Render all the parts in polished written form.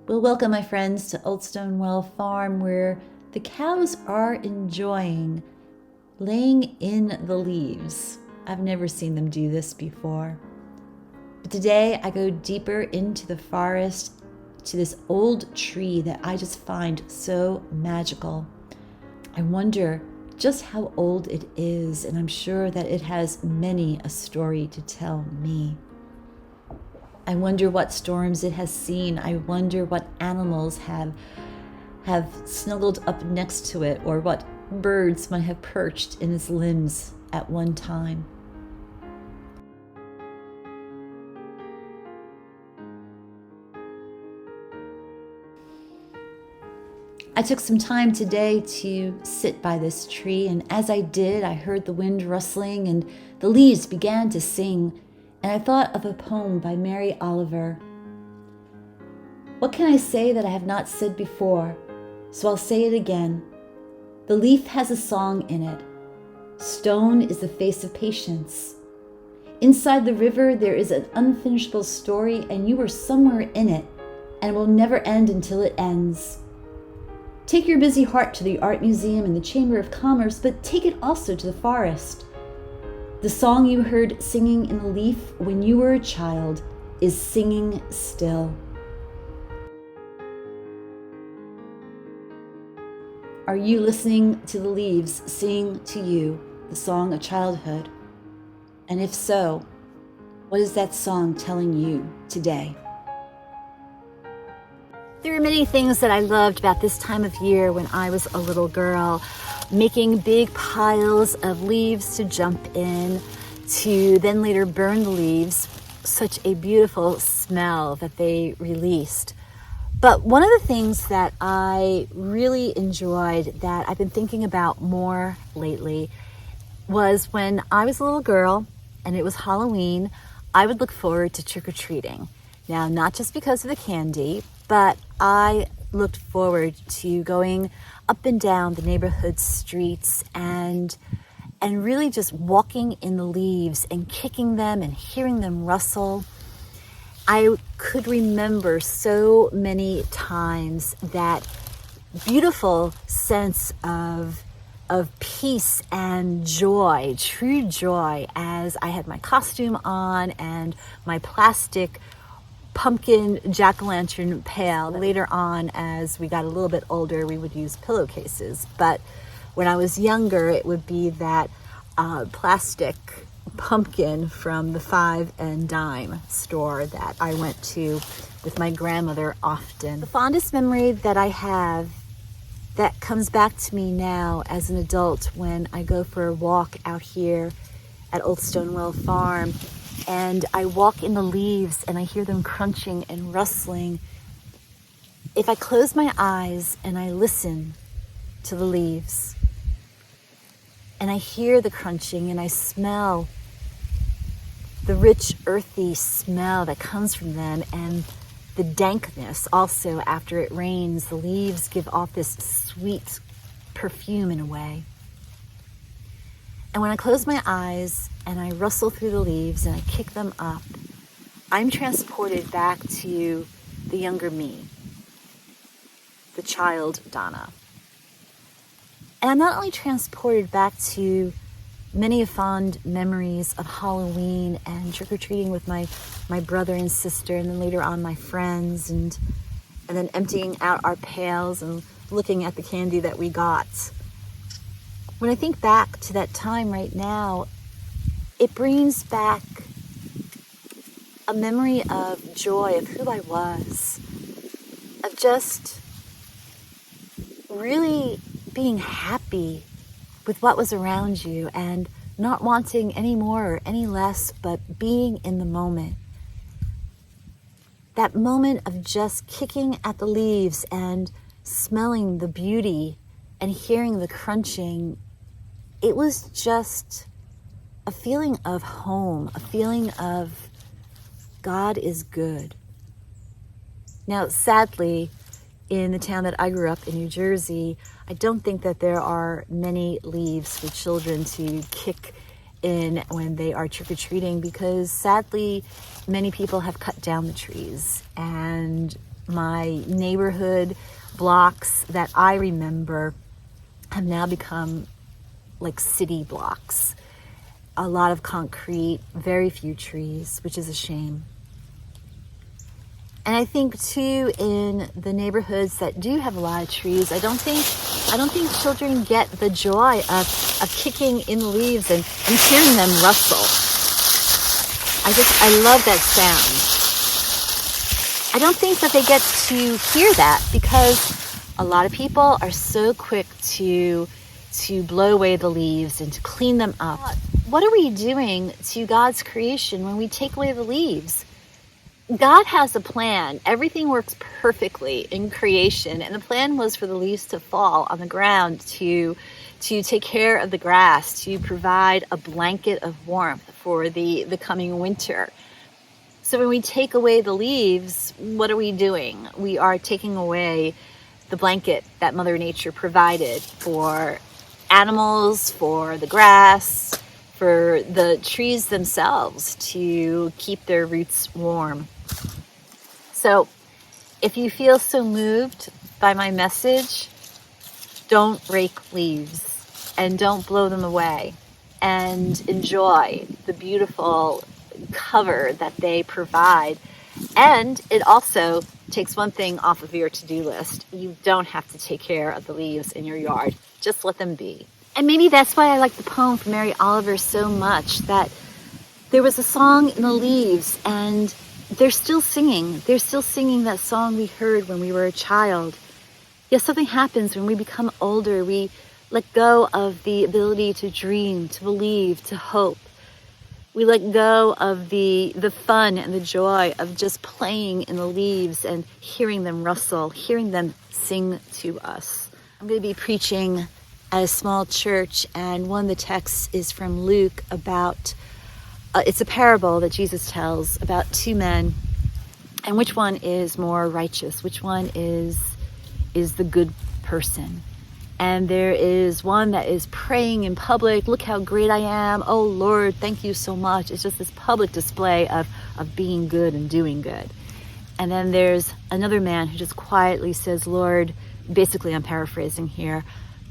Well, welcome, my friends, to Old Stonewell Farm, where the cows are enjoying laying in the leaves. I've never seen them do this before. But today I go deeper into the forest to this old tree that I just find so magical. I wonder just how old it is, and I'm sure that it has many a story to tell me. I wonder what storms it has seen. I wonder what animals have snuggled up next to it, or what birds might have perched in its limbs at one time. I took some time today to sit by this tree, and as I did, I heard the wind rustling and the leaves began to sing, and I thought of a poem by Mary Oliver. What can I say that I have not said before? So I'll say it again. The leaf has a song in it. Stone is the face of patience. Inside the river there is an unfinishable story, and you are somewhere in it, and it will never end until it ends. Take your busy heart to the art museum and the Chamber of Commerce, but take it also to the forest. The song you heard singing in the leaf when you were a child is singing still. Are you listening to the leaves sing to you the song of childhood? And if so, what is that song telling you today? There are many things that I loved about this time of year when I was a little girl. Making big piles of leaves to jump in, to then later burn the leaves. Such a beautiful smell that they released. But one of the things that I really enjoyed that I've been thinking about more lately was when I was a little girl and it was Halloween, I would look forward to trick-or-treating. Now, not just because of the candy, but I looked forward to going up and down the neighborhood streets and really just walking in the leaves and kicking them and hearing them rustle. I could remember so many times that beautiful sense of peace and joy, true joy, as I had my costume on and my plastic pumpkin jack-o'-lantern pail. Later on, as we got a little bit older, we would use pillowcases. But when I was younger, it would be that plastic pumpkin from the 5 and dime store that I went to with my grandmother often. The fondest memory that I have that comes back to me now as an adult when I go for a walk out here at Old Stonewell Farm, and I walk in the leaves and I hear them crunching and rustling. If I close my eyes and I listen to the leaves and I hear the crunching and I smell the rich earthy smell that comes from them and the dankness also after it rains, the leaves give off this sweet perfume in a way. And when I close my eyes and I rustle through the leaves and I kick them up, I'm transported back to the younger me, the child Donna. And I'm not only transported back to many fond memories of Halloween and trick-or-treating with my brother and sister, and then later on my friends, and then emptying out our pails and looking at the candy that we got. When I think back to that time right now, it brings back a memory of joy, of who I was, of just really being happy with what was around you and not wanting any more or any less, but being in the moment. That moment of just kicking at the leaves and smelling the beauty and hearing the crunching, it was just a feeling of home, a feeling of God is good. Now, sadly, in the town that I grew up in, New Jersey, I don't think that there are many leaves for children to kick in when they are trick-or-treating, because sadly many people have cut down the trees, and my neighborhood blocks that I remember have now become like city blocks. A lot of concrete, very few trees, which is a shame. And I think too, in the neighborhoods that do have a lot of trees, I don't think children get the joy of kicking in the leaves and hearing them rustle. I love that sound. I don't think that they get to hear that because a lot of people are so quick to blow away the leaves and to clean them up. What are we doing to God's creation when we take away the leaves? God has a plan. Everything works perfectly in creation, and the plan was for the leaves to fall on the ground, to take care of the grass, to provide a blanket of warmth for the coming winter. So when we take away the leaves, what are we doing? We are taking away the blanket that Mother Nature provided for animals, for the grass, for the trees themselves to keep their roots warm. So if you feel so moved by my message, don't rake leaves and don't blow them away, and enjoy the beautiful cover that they provide. And it also takes one thing off of your to-do list. You don't have to take care of the leaves in your yard. Just let them be. And maybe that's why I like the poem from Mary Oliver so much, that there was a song in the leaves, and they're still singing. They're still singing that song we heard when we were a child. Yes, something happens when we become older. We let go of the ability to dream, to believe, to hope. We let go of the fun and the joy of just playing in the leaves and hearing them rustle, hearing them sing to us. I'm going to be preaching at a small church, and one of the texts is from Luke about, it's a parable that Jesus tells about two men, and which one is more righteous, which one is the good person. And there is one that is praying in public, look how great I am, oh Lord, thank you so much. It's just this public display of being good and doing good. And then there's another man who just quietly says, Lord, basically I'm paraphrasing here,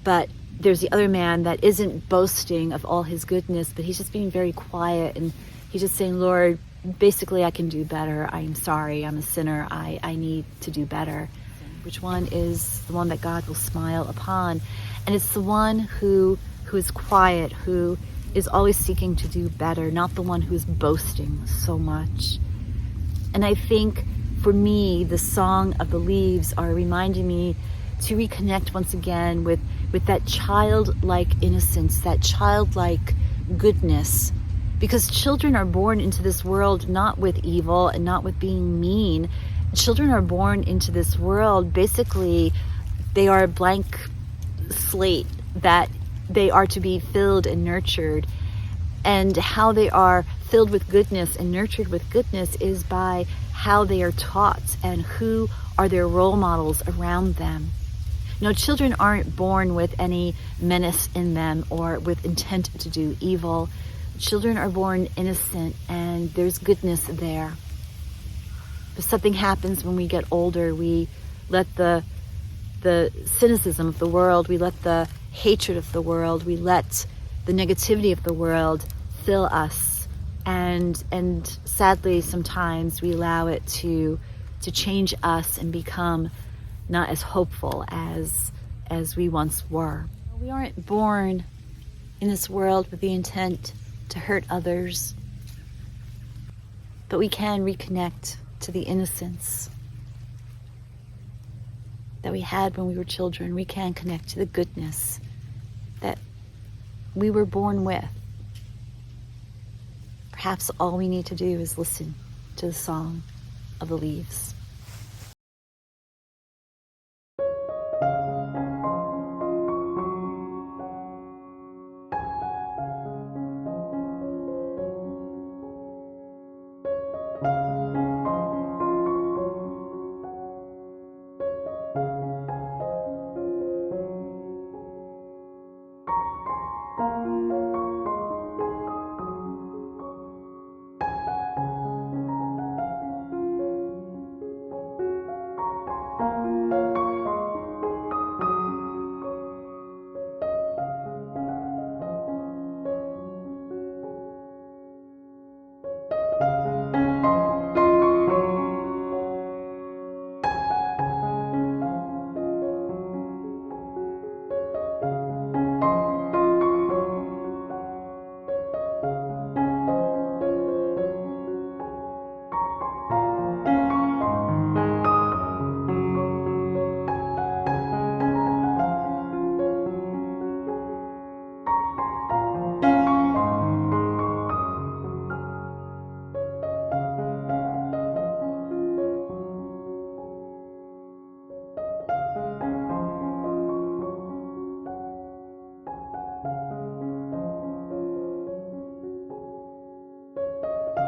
but there's the other man that isn't boasting of all his goodness, but he's just being very quiet, and he's just saying, Lord, basically I can do better. I'm sorry, I'm a sinner, I need to do better. Which one is the one that God will smile upon? And it's the one who is quiet, who is always seeking to do better, not the one who is boasting so much. And I think for me, the song of the leaves are reminding me to reconnect once again with that childlike innocence, that childlike goodness. Because children are born into this world not with evil and not with being mean. Children are born into this world, basically, they are a blank slate that they are to be filled and nurtured. And how they are filled with goodness and nurtured with goodness is by how they are taught and who are their role models around them. No, children aren't born with any menace in them or with intent to do evil. Children are born innocent, and there's goodness there. But something happens when we get older. We let the cynicism of the world, we let the hatred of the world, we let the negativity of the world fill us. And sadly, sometimes we allow it to change us and become not as hopeful as we once were. We aren't born in this world with the intent to hurt others, but we can reconnect to the innocence that we had when we were children. We can connect to the goodness that we were born with. Perhaps all we need to do is listen to the song of the leaves.